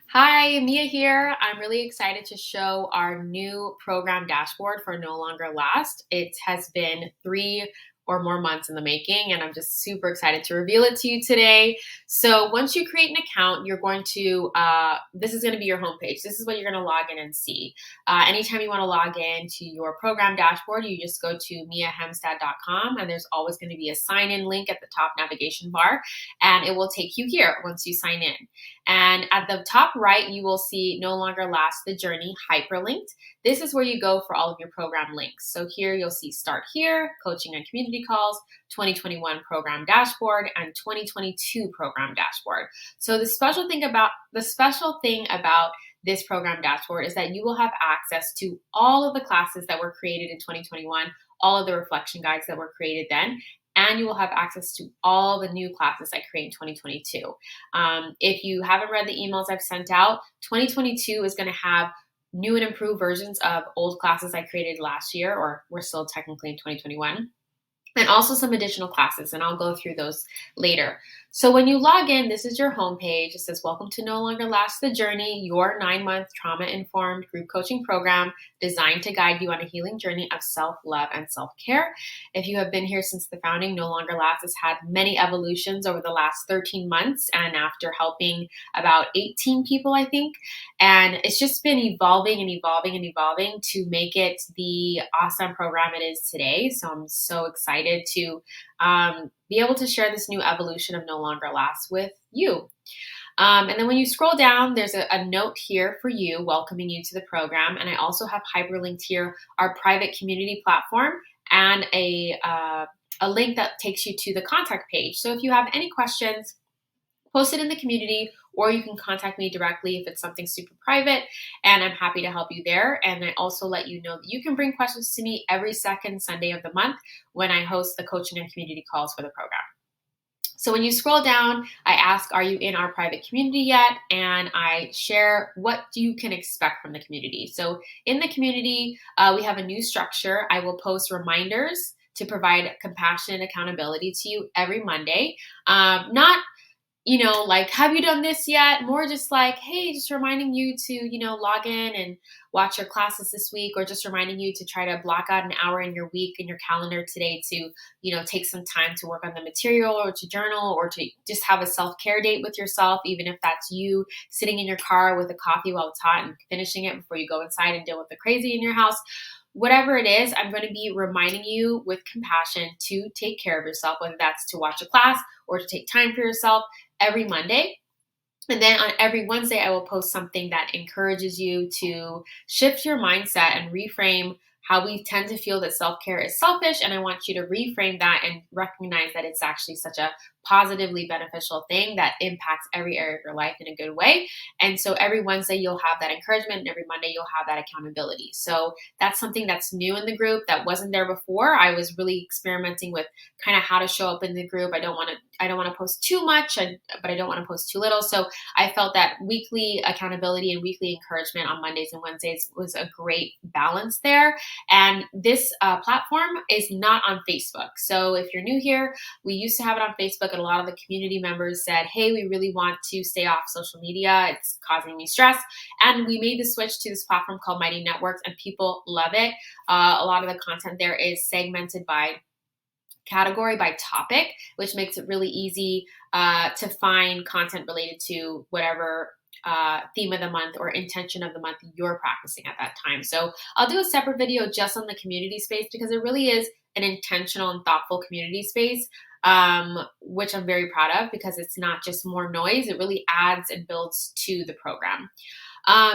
Hi, Mia here. I'm really excited to show our new program dashboard for No Longer Last. It has been 3 or more months in the making, and I'm just super excited to reveal it to you today. So once you create an account, you're going to, this is going to be your homepage. This is what you're going to log in and see. Anytime you want to log in to your program dashboard, you just go to miahemstad.com, and there's always going to be a sign in link at the top navigation bar, and it will take you here once you sign in. And at the top right, you will see No Longer Last the Journey hyperlinked. This is where you go for all of your program links. So here you'll see Start Here, Coaching and Community Calls, 2021 Program Dashboard, and 2022 Program Dashboard. So the special thing about this program dashboard is that you will have access to all of the classes that were created in 2021, all of the reflection guides that were created then, and you will have access to all the new classes I create in 2022. If you haven't read the emails I've sent out, 2022 is going to have new and improved versions of old classes I created last year, or we're still technically in 2021, and also some additional classes, and I'll go through those later. So when you log in, this is your homepage. It says, Welcome to No Longer Last the Journey, your 9-month trauma-informed group coaching program designed to guide you on a healing journey of self-love and self-care. If you have been here since the founding, No Longer Last has had many evolutions over the last 13 months, and after helping about 18 people, I think, and it's just been evolving and evolving and evolving to make it the awesome program it is today. So I'm so excited to be able to share this new evolution of No Longer Last with you. And then when you scroll down, there's a note here for you, welcoming you to the program. And I also have hyperlinked here our private community platform and a link that takes you to the contact page. So if you have any questions, post it in the community, or you can contact me directly if it's something super private, and I'm happy to help you there. And I also let you know that you can bring questions to me every second Sunday of the month when I host the coaching and community calls for the program. So when you scroll down, I ask, are you in our private community yet? And I share what you can expect from the community. So in the community, we have a new structure. I will post reminders to provide compassion and accountability to you every Monday. Not like, have you done this yet? More just like, hey, just reminding you to, log in and watch your classes this week, or just reminding you to try to block out an hour in your week in your calendar today to, take some time to work on the material or to journal or to just have a self-care date with yourself, even if that's you sitting in your car with a coffee while it's hot and finishing it before you go inside and deal with the crazy in your house. Whatever it is, I'm going to be reminding you with compassion to take care of yourself, whether that's to watch a class or to take time for yourself every Monday. And then on every Wednesday, I will post something that encourages you to shift your mindset and reframe how we tend to feel that self-care is selfish. And I want you to reframe that and recognize that it's actually such a positively beneficial thing that impacts every area of your life in a good way. And so every Wednesday, you'll have that encouragement, and every Monday, you'll have that accountability. So that's something that's new in the group that wasn't there before. I was really experimenting with kind of how to show up in the group. I don't want to post too much, but I don't want to post too little. So I felt that weekly accountability and weekly encouragement on Mondays and Wednesdays was a great balance there. And this platform is not on Facebook. So if you're new here, we used to have it on Facebook, and a lot of the community members said, hey, we really want to stay off social media. It's causing me stress. And we made the switch to this platform called Mighty Networks, and people love it. A lot of the content there is segmented by category, by topic, which makes it really easy to find content related to whatever theme of the month or intention of the month you're practicing at that time. So I'll do a separate video just on the community space, because it really is an intentional and thoughtful community space, which I'm very proud of, because it's not just more noise. It really adds and builds to the program.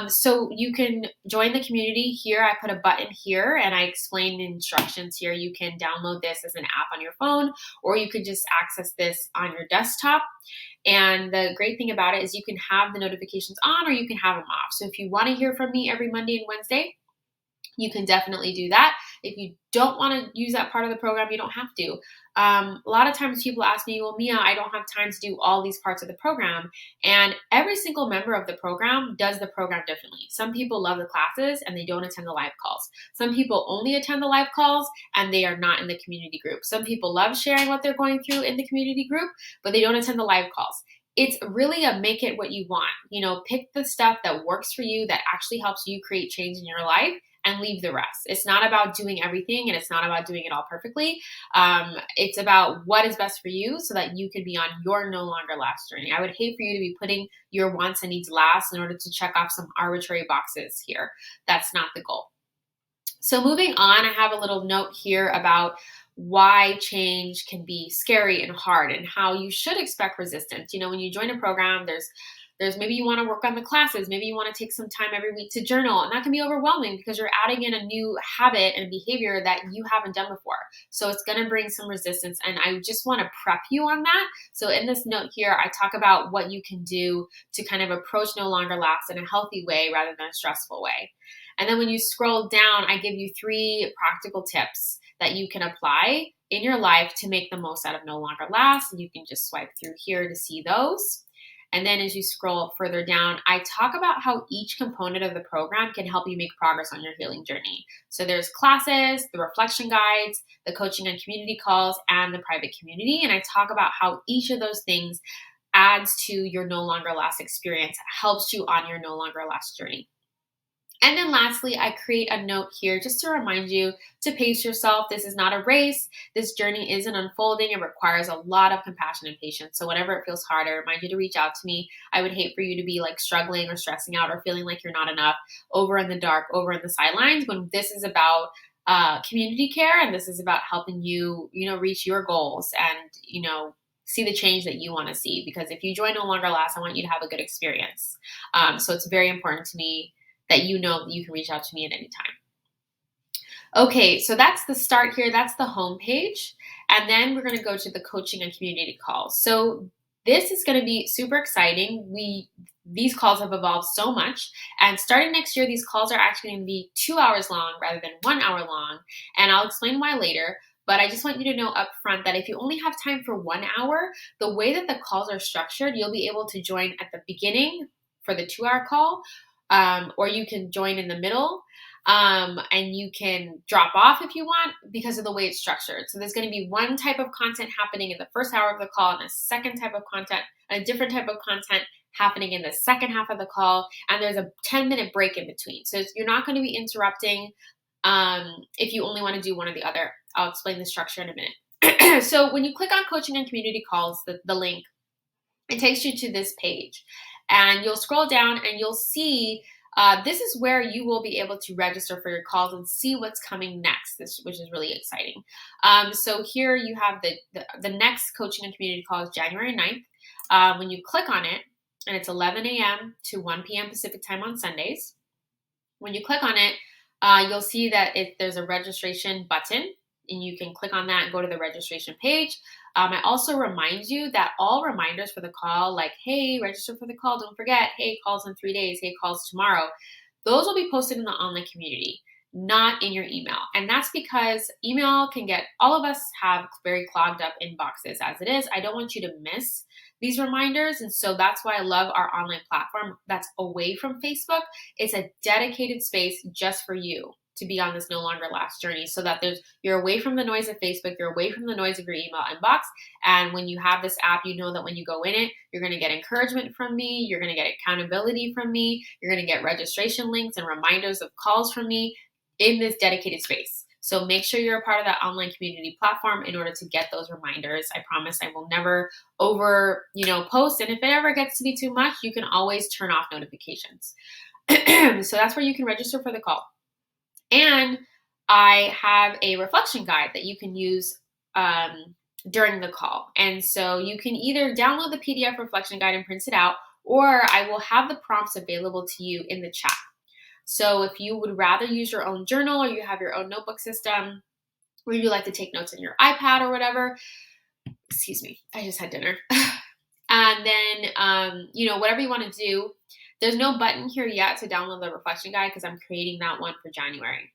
So you can join the community here. I put a button here, and I explain the instructions here. You can download this as an app on your phone, or you could just access this on your desktop. And the great thing about it is you can have the notifications on, or you can have them off. So if you want to hear from me every Monday and Wednesday, you can definitely do that. If you don't want to use that part of the program, you don't have to. A lot of times people ask me, well, Mia, I don't have time to do all these parts of the program. And every single member of the program does the program differently. Some people love the classes and they don't attend the live calls. Some people only attend the live calls and they are not in the community group. Some people love sharing what they're going through in the community group, but they don't attend the live calls. it's really a make it what you want. Pick the stuff that works for you, that actually helps you create change in your life, and leave the rest. It's not about doing everything, and it's not about doing it all perfectly. It's about what is best for you so that you can be on your no longer last journey. I would hate for you to be putting your wants and needs last in order to check off some arbitrary boxes here. That's not the goal. So moving on, I have a little note here about why change can be scary and hard, and how you should expect resistance. When you join a program, there's maybe you want to work on the classes, maybe you want to take some time every week to journal, and that can be overwhelming because you're adding in a new habit and behavior that you haven't done before. So it's going to bring some resistance, and I just want to prep you on that. So in this note here, I talk about what you can do to kind of approach no longer last in a healthy way rather than a stressful way. And then when you scroll down, I give you 3 practical tips that you can apply in your life to make the most out of no longer last. And you can just swipe through here to see those. And then as you scroll further down, I talk about how each component of the program can help you make progress on your healing journey. So there's classes, the reflection guides, the coaching and community calls, and the private community. And I talk about how each of those things adds to your no longer last experience, helps you on your no longer last journey. And then lastly, I create a note here just to remind you to pace yourself. This is not a race. This journey isn't unfolding. It requires a lot of compassion and patience. So whenever it feels hard, I remind you to reach out to me. I would hate for you to be like struggling or stressing out or feeling like you're not enough over in the dark, over in the sidelines, when this is about community care, and this is about helping you, reach your goals and, see the change that you want to see. Because if you join No Longer Last, I want you to have a good experience. So it's very important to me that you know that you can reach out to me at any time. Okay, so that's the start here. That's the home page. And then we're going to go to the coaching and community calls. So this is going to be super exciting. These calls have evolved so much. And starting next year, these calls are actually going to be 2 hours long rather than 1 hour long. And I'll explain why later. But I just want you to know up front that if you only have time for 1 hour, the way that the calls are structured, you'll be able to join at the beginning for the 2-hour call. Or you can join in the middle, and you can drop off if you want because of the way it's structured. So there's going to be one type of content happening in the first hour of the call, and a second type of content, a different type of content happening in the second half of the call, and there's a 10-minute break in between. So you're not going to be interrupting if you only want to do one or the other. I'll explain the structure in a minute. So when you click on coaching and community calls, the link, it takes you to this page. And you'll scroll down and you'll see this is where you will be able to register for your calls and see what's coming next, which is really exciting. So here you have the next coaching and community call is January 9th. When you click on it, and it's 11 a.m. to 1 p.m. Pacific time on Sundays. When you click on it, you'll see that there's a registration button, and you can click on that and go to the registration page. I also remind you that all reminders for the call, like, hey, register for the call, don't forget, hey, calls in 3 days, hey, calls tomorrow, those will be posted in the online community, not in your email. And that's because email all of us have very clogged up inboxes as it is. I don't want you to miss these reminders. And so that's why I love our online platform that's away from Facebook. It's a dedicated space just for you to be on this no longer last journey, so that you're away from the noise of Facebook, you're away from the noise of your email inbox. And when you have this app, you know that when you go in it, you're going to get encouragement from me, you're going to get accountability from me, you're going to get registration links and reminders of calls from me in this dedicated space. So make sure you're a part of that online community platform in order to get those reminders. I promise I will never post. And if it ever gets to be too much, you can always turn off notifications. So that's where you can register for the call. And I have a reflection guide that you can use during the call. And so you can either download the PDF reflection guide and print it out, or I will have the prompts available to you in the chat. So if you would rather use your own journal, or you have your own notebook system, or you like to take notes on your iPad or whatever, excuse me, I just had dinner. And then, whatever you want to do. There's no button here yet to download the reflection guide because I'm creating that one for January.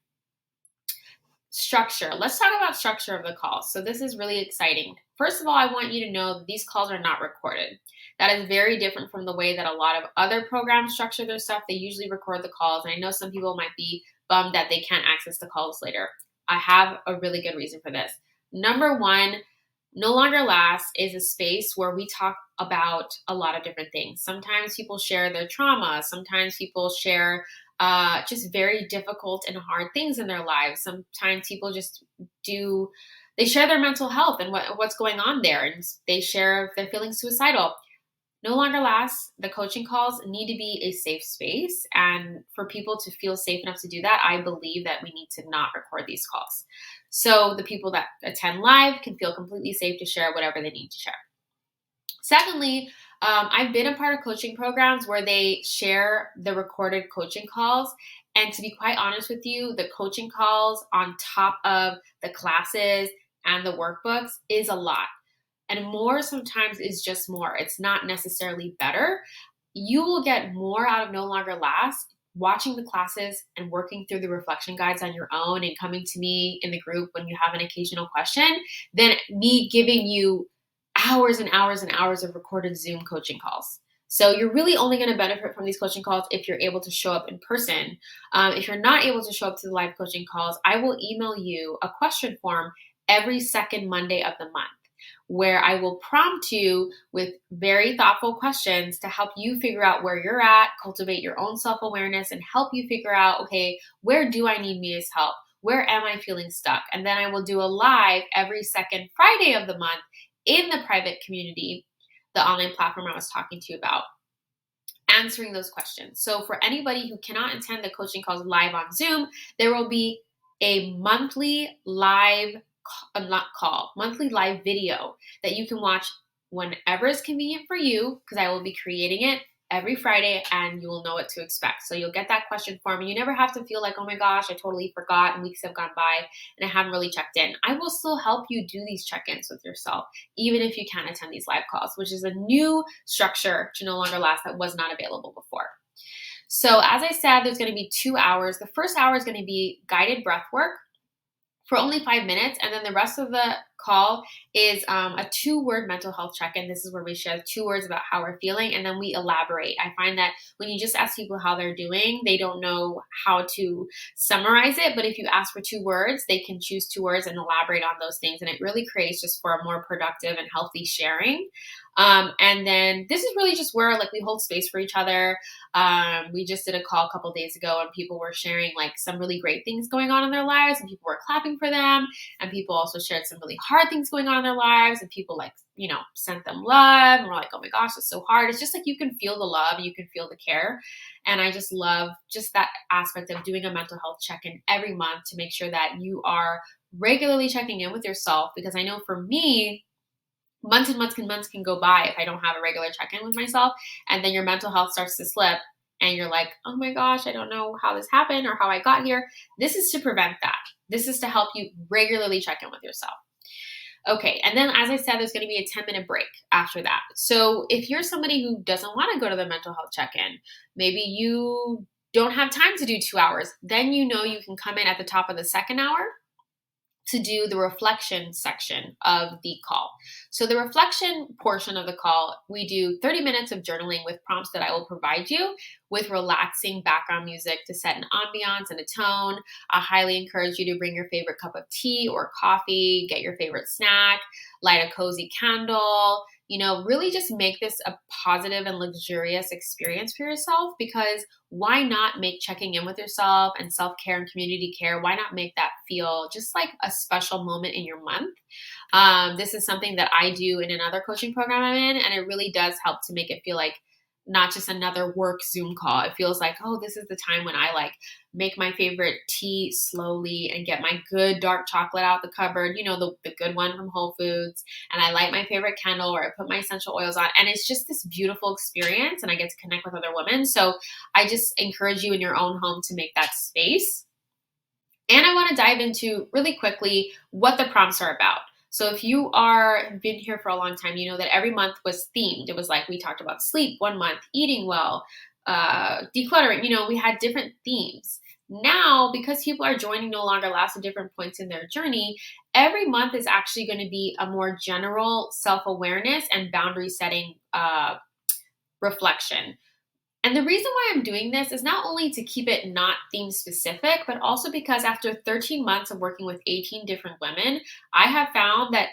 Structure. Let's talk about structure of the call. So this is really exciting. First of all, I want you to know that these calls are not recorded. That is very different from the way that a lot of other programs structure their stuff. They usually record the calls. And I know some people might be bummed that they can't access the calls later. I have a really good reason for this. Number one, No Longer Last is a space where we talk about a lot of different things. Sometimes people share their trauma. Sometimes people share just very difficult and hard things in their lives. Sometimes people just they share their mental health and what's going on there. And they share if they're feeling suicidal. No Longer Lasts, the coaching calls need to be a safe space. And for people to feel safe enough to do that, I believe that we need to not record these calls. So the people that attend live can feel completely safe to share whatever they need to share. Secondly, I've been a part of coaching programs where they share the recorded coaching calls. And to be quite honest with you, the coaching calls on top of the classes and the workbooks is a lot. And more sometimes is just more. It's not necessarily better. You will get more out of No Longer Last watching the classes and working through the reflection guides on your own and coming to me in the group when you have an occasional question than me giving you hours and hours and hours of recorded Zoom coaching calls. So you're really only going to benefit from these coaching calls if you're able to show up in person. If you're not able to show up to the live coaching calls, I will email you a question form every second Monday of the month, where I will prompt you with very thoughtful questions to help you figure out where you're at, cultivate your own self-awareness, and help you figure out, okay, where do I need Mia's help? Where am I feeling stuck? And then I will do a live every second Friday of the month in the private community, the online platform I was talking to you about, answering those questions. So for anybody who cannot attend the coaching calls live on Zoom, there will be a monthly live monthly live video that you can watch whenever is convenient for you, because I will be creating it every Friday and you will know what to expect. So you'll get that question form and you never have to feel like, oh my gosh, I totally forgot and weeks have gone by and I haven't really checked in. I will still help you do these check-ins with yourself, even if you can't attend these live calls, which is a new structure to No Longer Last that was not available before. So as I said, there's going to be 2 hours. The first hour is going to be guided breath work for only 5 minutes. And then the rest of the call is a 2-word mental health check-in. This is where we share 2 words about how we're feeling, and then we elaborate. I find that when you just ask people how they're doing, they don't know how to summarize it. But if you ask for 2 words, they can choose 2 words and elaborate on those things. And it really creates just for a more productive and healthy sharing. And then this is really just where like we hold space for each other. We just did a call a couple days ago and people were sharing like some really great things going on in their lives and people were clapping for them. And people also shared some really hard things going on in their lives and people like, sent them love and we're like, oh my gosh, it's so hard. It's just like you can feel the love, you can feel the care. And I just love just that aspect of doing a mental health check-in every month to make sure that you are regularly checking in with yourself. Because I know for me, months and months can go by if I don't have a regular check-in with myself. And then your mental health starts to slip and you're like, oh my gosh, I don't know how this happened or how I got here. This is to prevent that. This is to help you regularly check in with yourself. Okay, and then as I said, there's going to be a 10-minute break after that. So if you're somebody who doesn't want to go to the mental health check-in, maybe you don't have time to do 2 hours, then you can come in at the top of the second hour to do the reflection section of the call. So the reflection portion of the call, we do 30 minutes of journaling with prompts that I will provide you with relaxing background music to set an ambiance and a tone. I highly encourage you to bring your favorite cup of tea or coffee, get your favorite snack, light a cozy candle, really just make this a positive and luxurious experience for yourself, because why not make checking in with yourself and self-care and community care, why not make that feel just like a special moment in your month? This is something that I do in another coaching program I'm in, and it really does help to make it feel like not just another work Zoom call. It feels like, oh, this is the time when I like make my favorite tea slowly and get my good dark chocolate out the cupboard, the good one from Whole Foods. And I light my favorite candle or I put my essential oils on. And it's just this beautiful experience and I get to connect with other women. So I just encourage you in your own home to make that space. And I want to dive into really quickly what the prompts are about. So if you have been here for a long time, you know that every month was themed. It was like we talked about sleep one month, eating well, decluttering. We had different themes. Now, because people are joining No Longer Last at different points in their journey, every month is actually going to be a more general self-awareness and boundary setting reflection. And the reason why I'm doing this is not only to keep it not theme specific, but also because after 13 months of working with 18 different women, I have found that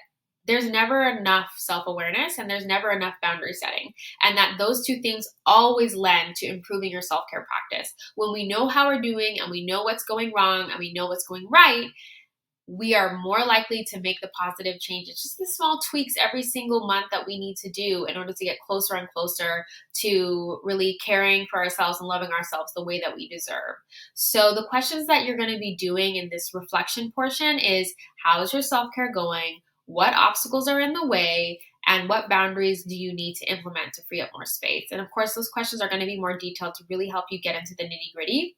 there's never enough self-awareness and there's never enough boundary setting. And that those two things always lend to improving your self-care practice. When we know how we're doing and we know what's going wrong and we know what's going right, we are more likely to make the positive changes, just the small tweaks every single month that we need to do in order to get closer and closer to really caring for ourselves and loving ourselves the way that we deserve. So the questions that you're going to be doing in this reflection portion is, how is your self-care going? What obstacles are in the way? And what boundaries do you need to implement to free up more space? And of course, those questions are going to be more detailed to really help you get into the nitty-gritty.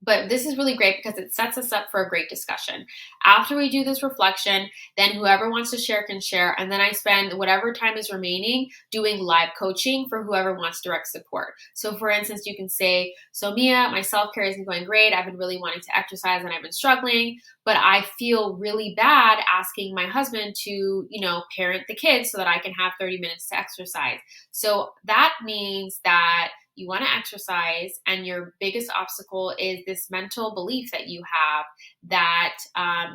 But this is really great because it sets us up for a great discussion. After we do this reflection, then whoever wants to share can share. And then I spend whatever time is remaining doing live coaching for whoever wants direct support. So for instance, you can say, so Mia, my self-care isn't going great. I've been really wanting to exercise and I've been struggling, but I feel really bad asking my husband to, parent the kids so that I can have 30 minutes to exercise. So that means that you want to exercise and your biggest obstacle is this mental belief that you have that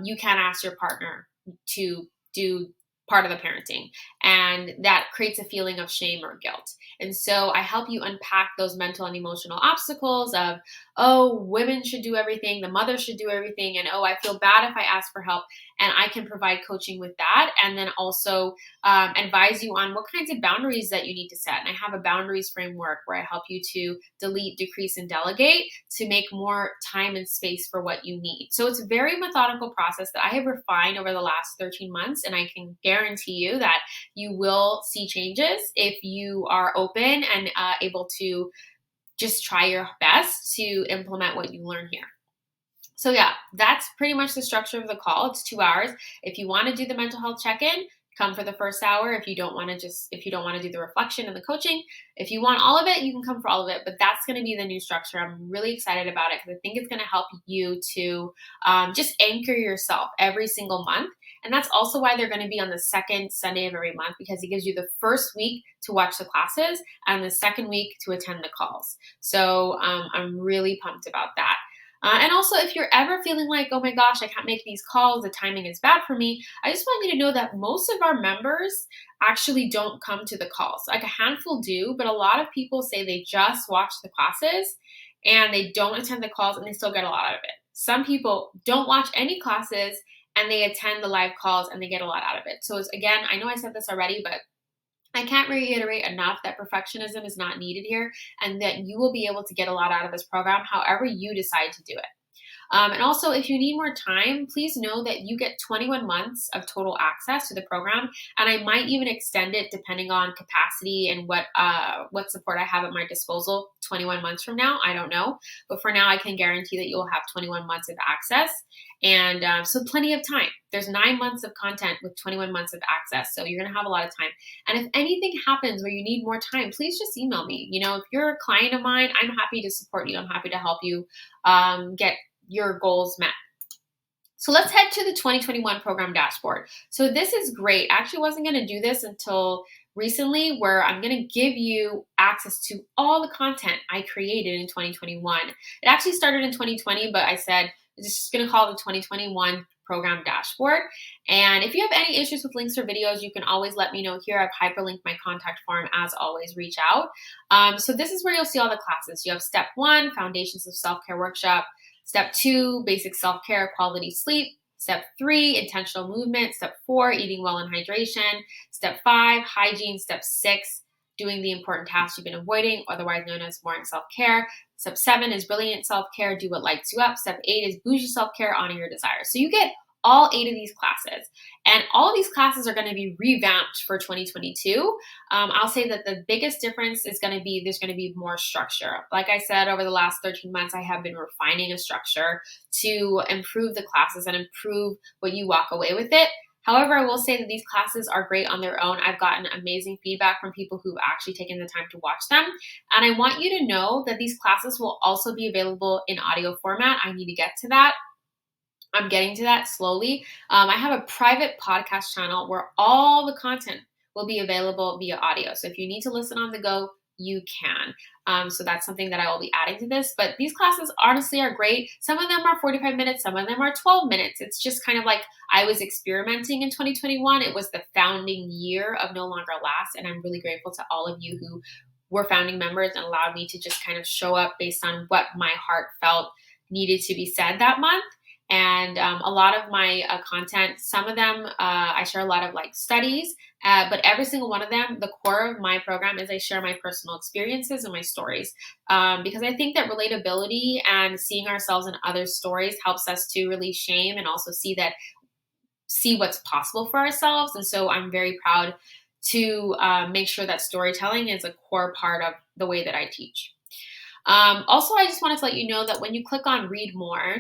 you can't ask your partner to do part of the parenting, and that creates a feeling of shame or guilt. And so I help you unpack those mental and emotional obstacles of, oh, women should do everything, the mother should do everything, and oh, I feel bad if I ask for help. And I can provide coaching with that, and then also advise you on what kinds of boundaries that you need to set. And I have a boundaries framework where I help you to delete, decrease, and delegate to make more time and space for what you need. So it's a very methodical process that I have refined over the last 13 months, and I can guarantee you that you will see changes if you are open and able to just try your best to implement what you learn here. So yeah, that's pretty much the structure of the call. It's 2 hours. If you want to do the mental health check-in, come for the first hour. If you don't want to do the reflection and the coaching, if you want all of it, you can come for all of it. But that's going to be the new structure. I'm really excited about it because I think it's going to help you to just anchor yourself every single month. And that's also why they're going to be on the second Sunday of every month, because it gives you the first week to watch the classes and the second week to attend the calls. So I'm really pumped about that. And also, if you're ever feeling like, oh my gosh, I can't make these calls, the timing is bad for me, I just want you to know that most of our members actually don't come to the calls. Like a handful do, but a lot of people say they just watch the classes and they don't attend the calls and they still get a lot out of it. Some people don't watch any classes and they attend the live calls and they get a lot out of it. So again, I know I said this already, but I can't reiterate enough that perfectionism is not needed here and that you will be able to get a lot out of this program however you decide to do it. And also, if you need more time, please know that you get 21 months of total access to the program, and I might even extend it depending on capacity and what support I have at my disposal 21 months from now. I don't know. But for now, I can guarantee that you'll have 21 months of access. And so plenty of time. There's 9 months of content with 21 months of access. So you're going to have a lot of time. And if anything happens where you need more time, please just email me. If you're a client of mine, I'm happy to support you. I'm happy to help you get your goals met. So let's head to the 2021 program dashboard. So this is great. I actually wasn't going to do this until recently, where I'm going to give you access to all the content I created in 2021. It actually started in 2020, but I said, I'm just going to call it the 2021 program dashboard. And if you have any issues with links or videos, you can always let me know here. I've hyperlinked my contact form. As always, reach out. So this is where you'll see all the classes. You have step 1, Foundations of Self-Care Workshop. Step 2, basic self-care, quality sleep. Step 3, intentional movement. Step 4, eating well and hydration. Step 5, hygiene. Step 6, doing the important tasks you've been avoiding, otherwise known as boring self-care. Step 7 is brilliant self-care, do what lights you up. Step 8 is bougie self-care, honor your desires. So you get all 8 of these classes. And all of these classes are going to be revamped for 2022. I'll say that the biggest difference is going to be there's going to be more structure. Like I said, over the last 13 months, I have been refining a structure to improve the classes and improve what you walk away with it. However, I will say that these classes are great on their own. I've gotten amazing feedback from people who've actually taken the time to watch them. And I want you to know that these classes will also be available in audio format. I need to get to that. I'm getting to that slowly. I have a private podcast channel where all the content will be available via audio. So if you need to listen on the go, you can. So that's something that I will be adding to this. But these classes honestly are great. Some of them are 45 minutes, some of them are 12 minutes. It's just kind of like I was experimenting in 2021. It was the founding year of No Longer Last. And I'm really grateful to all of you who were founding members and allowed me to just kind of show up based on what my heart felt needed to be said that month. And a lot of my content, some of them, I share a lot of like studies, but every single one of them, the core of my program is I share my personal experiences and my stories, because I think that relatability and seeing ourselves in other stories helps us to release shame and also see what's possible for ourselves. And so I'm very proud to make sure that storytelling is a core part of the way that I teach. Also, I just wanted to let you know that when you click on read more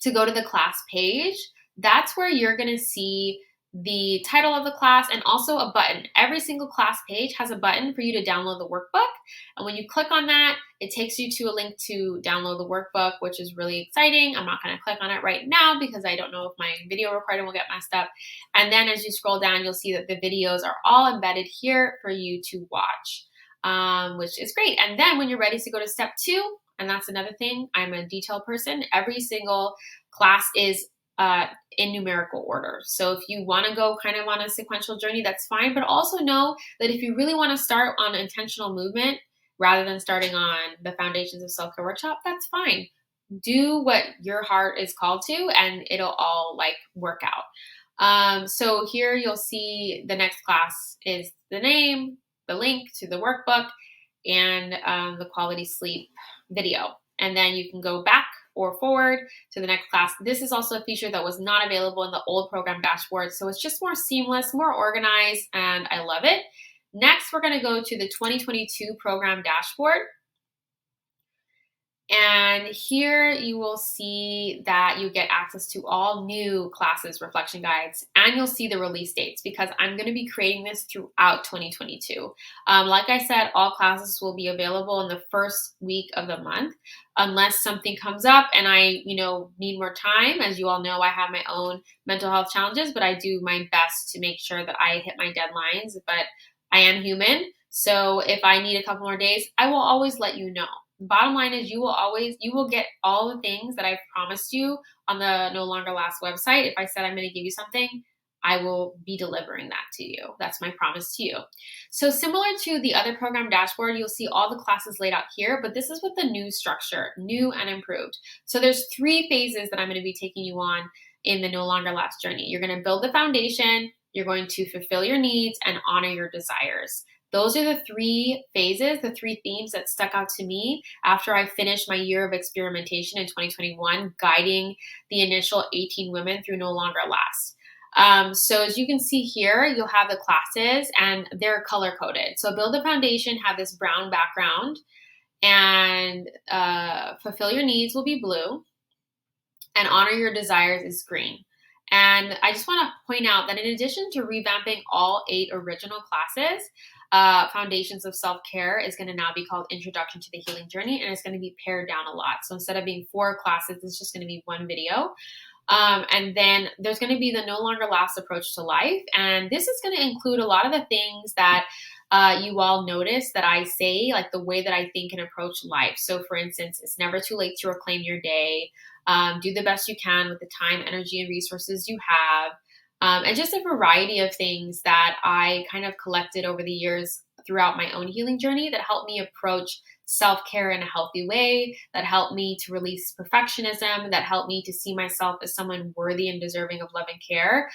to go to the class page, that's where you're going to see the title of the class and also a button. Every single class page has a button for you to download the workbook. And when you click on that, it takes you to a link to download the workbook, which is really exciting. I'm not going to click on it right now because I don't know if my video recording will get messed up. And then as you scroll down, you'll see that the videos are all embedded here for you to watch, which is great. And then when you're ready to go to step 2, and that's another thing, I'm a detail person. Every single class is in numerical order. So if you want to go kind of on a sequential journey, that's fine. But also know that if you really want to start on intentional movement rather than starting on the Foundations of Self-Care workshop, that's fine. Do what your heart is called to, and it'll all like work out. So here you'll see the next class is the name, the link to the workbook, and the quality sleep video. And then you can go back or forward to the next class. This is also a feature that was not available in the old program dashboard. So it's just more seamless, more organized, and I love it. Next, we're going to go to the 2022 program dashboard. And here you will see that you get access to all new classes, reflection guides, and you'll see the release dates because I'm going to be creating this throughout 2022. Like I said, all classes will be available in the first week of the month, unless something comes up and I, need more time. As you all know, I have my own mental health challenges, but I do my best to make sure that I hit my deadlines. But I am human, so if I need a couple more days, I will always let you know. Bottom line is you will get all the things that I've promised you on the No Longer Last website. If I said I'm going to give you something, I will be delivering that to you. That's my promise to you. So similar to the other program dashboard, you'll see all the classes laid out here, but this is with the new structure, new and improved. So there's 3 phases that I'm going to be taking you on in the No Longer Last journey. You're going to build the foundation, you're going to fulfill your needs, and honor your desires. Those are the 3 phases, the 3 themes that stuck out to me after I finished my year of experimentation in 2021, guiding the initial 18 women through No Longer Last. So as you can see here, you'll have the classes and they're color coded. So Build the Foundation have this brown background, and Fulfill Your Needs will be blue, and Honor Your Desires is green. And I just want to point out that in addition to revamping all 8 original classes, Foundations of Self-Care is going to now be called Introduction to the Healing Journey, and it's going to be pared down a lot. So instead of being 4 classes, it's just going to be 1 video. And then there's going to be the No Longer Last approach to life. And this is going to include a lot of the things that you all notice that I say, like the way that I think and approach life. So for instance, it's never too late to reclaim your day. Do the best you can with the time, energy, and resources you have. And just a variety of things that I kind of collected over the years throughout my own healing journey that helped me approach self-care in a healthy way, that helped me to release perfectionism, that helped me to see myself as someone worthy and deserving of love and care.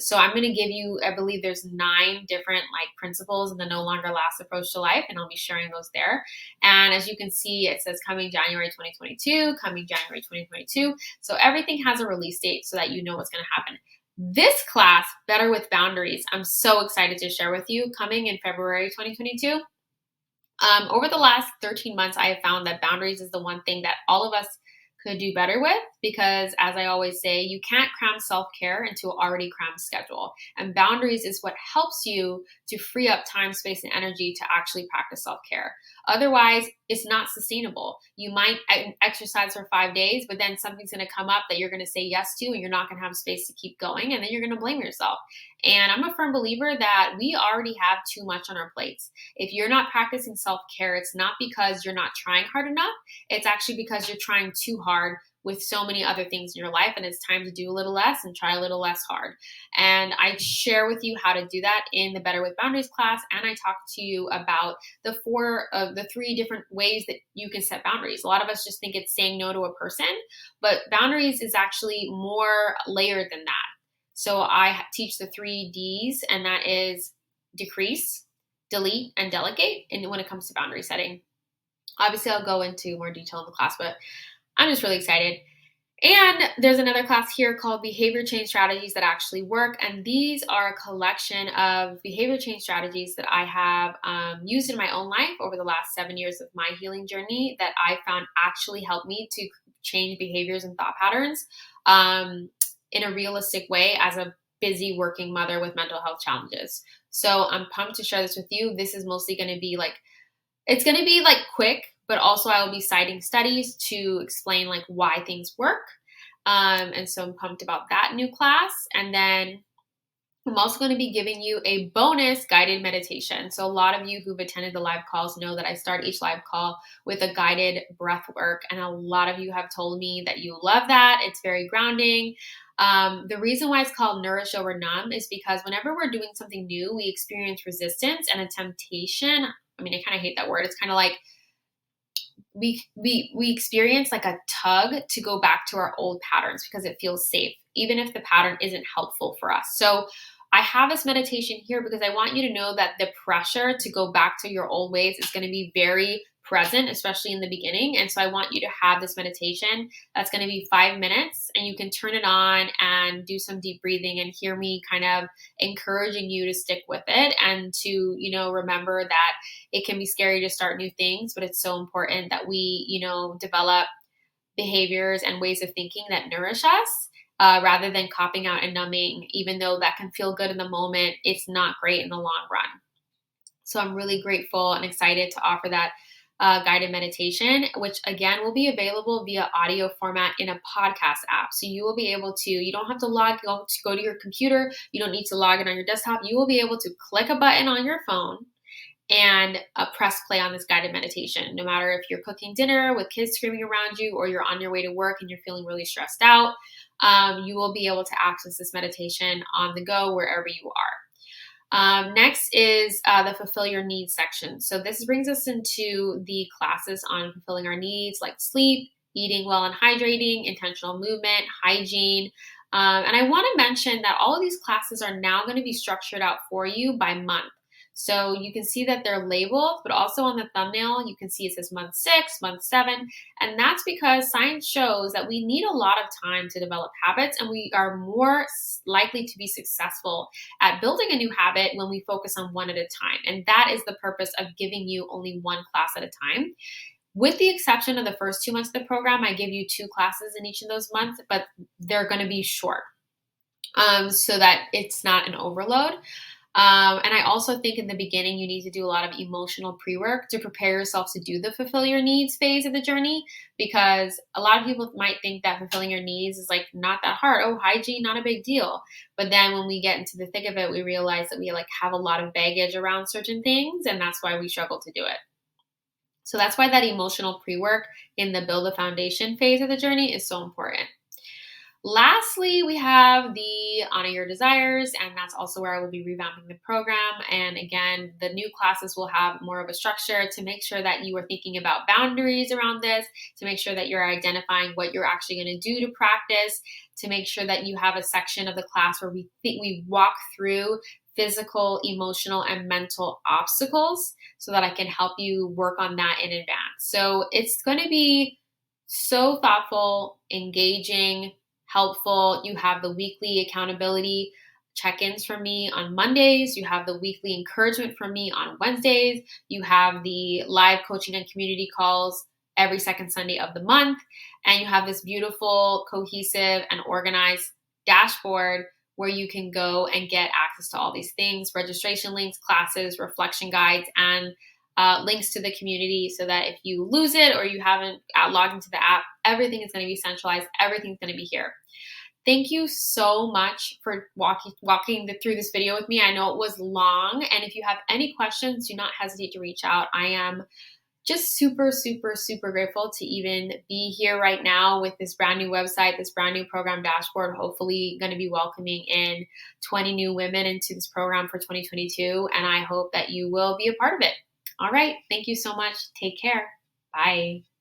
So I'm going to give you, I believe there's 9 different principles in the No Longer Last approach to life, and I'll be sharing those there. And as you can see, it says coming January 2022, coming January 2022. So everything has a release date so that you know what's going to happen. This class, Better with Boundaries, I'm so excited to share with you, coming in February 2022. Over the last 13 months, I have found that boundaries is the one thing that all of us could do better with, because as I always say, you can't cram self-care into an already crammed schedule. And boundaries is what helps you to free up time, space, and energy to actually practice self-care. Otherwise, it's not sustainable. You might exercise for 5 days, but then something's going to come up that you're going to say yes to, and you're not going to have space to keep going. And then you're going to blame yourself. And I'm a firm believer that we already have too much on our plates. If you're not practicing self-care, it's not because you're not trying hard enough. It's actually because you're trying too hard with so many other things in your life, and it's time to do a little less and try a little less hard. And I share with you how to do that in the Better with Boundaries class, and I talk to you about the three different ways that you can set boundaries. A lot of us just think it's saying no to a person, but boundaries is actually more layered than that. So I teach the 3 Ds, and that is decrease, delete, and delegate. And when it comes to boundary setting, obviously I'll go into more detail in the class, but I'm just really excited. And there's another class here called Behavior Change Strategies That Actually Work. And these are a collection of behavior change strategies that I have used in my own life over the last 7 years of my healing journey that I found actually helped me to change behaviors and thought patterns in a realistic way as a busy working mother with mental health challenges. So I'm pumped to share this with you. This is mostly going to be it's going to be quick, but also I will be citing studies to explain why things work. And so I'm pumped about that new class. And then I'm also going to be giving you a bonus guided meditation. So a lot of you who've attended the live calls know that I start each live call with a guided breath work. And a lot of you have told me that you love that. It's very grounding. The reason why it's called Nourish Over Numb is because whenever we're doing something new, we experience resistance and a temptation. I mean, I kind of hate that word. It's kind of like we experience a tug to go back to our old patterns because it feels safe, even if the pattern isn't helpful for us. So I have this meditation here because I want you to know that the pressure to go back to your old ways is going to be very present, especially in the beginning. And so I want you to have this meditation that's going to be 5 minutes, and you can turn it on and do some deep breathing and hear me kind of encouraging you to stick with it and to, remember that it can be scary to start new things, but it's so important that we, develop behaviors and ways of thinking that nourish us. Rather than copping out and numbing, even though that can feel good in the moment, it's not great in the long run. So I'm really grateful and excited to offer that guided meditation, which again will be available via audio format in a podcast app. So you will be able to, you don't have to go to your computer. You don't need to log in on your desktop. You will be able to click a button on your phone and press play on this guided meditation. No matter if you're cooking dinner with kids screaming around you, or you're on your way to work and you're feeling really stressed out, you will be able to access this meditation on the go wherever you are. Next is the Fulfill Your Needs section. So this brings us into the classes on fulfilling our needs, like sleep, eating well and hydrating, intentional movement, hygiene. And I want to mention that all of these classes are now going to be structured out for you by month. So you can see that they're labeled, but also on the thumbnail, you can see it says month 6, month 7. And that's because science shows that we need a lot of time to develop habits, and we are more likely to be successful at building a new habit when we focus on one at a time. And that is the purpose of giving you only one class at a time. With the exception of the first 2 months of the program, I give you 2 classes in each of those months, but they're going to be short so that it's not an overload. And I also think in the beginning, you need to do a lot of emotional pre-work to prepare yourself to do the fulfill your needs phase of the journey, because a lot of people might think that fulfilling your needs is not that hard. Oh, hygiene, not a big deal. But then when we get into the thick of it, we realize that we have a lot of baggage around certain things, and that's why we struggle to do it. So that's why that emotional pre-work in the build a foundation phase of the journey is so important. Lastly, we have the Honor Your Desires, and that's also where I will be revamping the program. And again, the new classes will have more of a structure to make sure that you are thinking about boundaries around this, to make sure that you're identifying what you're actually going to do to practice, to make sure that you have a section of the class where we walk through physical, emotional, and mental obstacles so that I can help you work on that in advance. So it's going to be so thoughtful, engaging, helpful. You have the weekly accountability check-ins from me on Mondays. You have the weekly encouragement from me on Wednesdays. You have the live coaching and community calls every second Sunday of the month. And you have this beautiful, cohesive, and organized dashboard where you can go and get access to all these things: registration links, classes, reflection guides, and links to the community so that if you lose it or you haven't logged into the app, everything is going to be centralized. Everything's going to be here. Thank you so much for walking through this video with me. I know it was long, and if you have any questions, do not hesitate to reach out. I am just super, super, super grateful to even be here right now with this brand new website, this brand new program dashboard, hopefully going to be welcoming in 20 new women into this program for 2022, and I hope that you will be a part of it. All right, thank you so much. Take care. Bye.